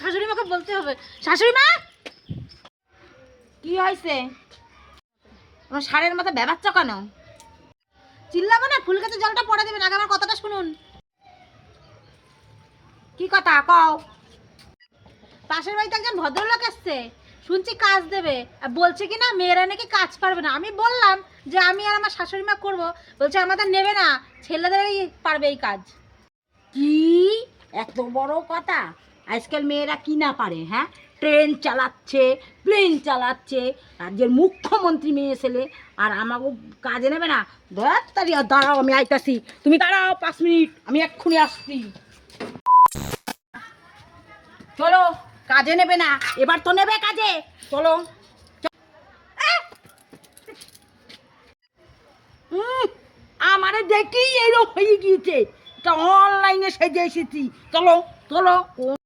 শাশুড়ি মাকে বলতে হবে। শাশুড়ি মা, কি হয়েছে? আমার সারের মাথা ব্যাবাচ্চ কেন? চিল্লাবো না, ফুল গাছে জলটা পড়া দেবেন। আগে আমার কথাটা শুনুন। কি কথা কও? পাশের বাড়িতে একজন ভদ্রলোক এসছে, শুনছি কাজ দেবে, আর বলছে কি না মেয়েরা নাকি কাজ পারবে না। আমি বললাম যে আমি আর আমার শাশুড়ি মা করবো, বলছে আমাদের নেবে না, ছেলেদেরই পারবে এই কাজ। কি এত বড় কথা? আজকাল মেয়েরা কি না পারে? হ্যাঁ, ট্রেন চালাচ্ছে, প্লেন চালাচ্ছে, রাজ্যের মুখ্যমন্ত্রী মেয়ে ছেলে, আর আমাকে কাজে নেবে না? তাড়াতাড়ি দাঁড়াও, আমি আইতাছি। তুমি দাঁড়াও 5 মিনিট, আমি এক্ষুনি আসছি। চলো, কাজে নেবে না? এবার তো নেবে কাজে, চলো। আমারে দেখেই এইরকম হয়ে গিয়েছে, অনলাইনে সেজে এসেছি। চলো চলো।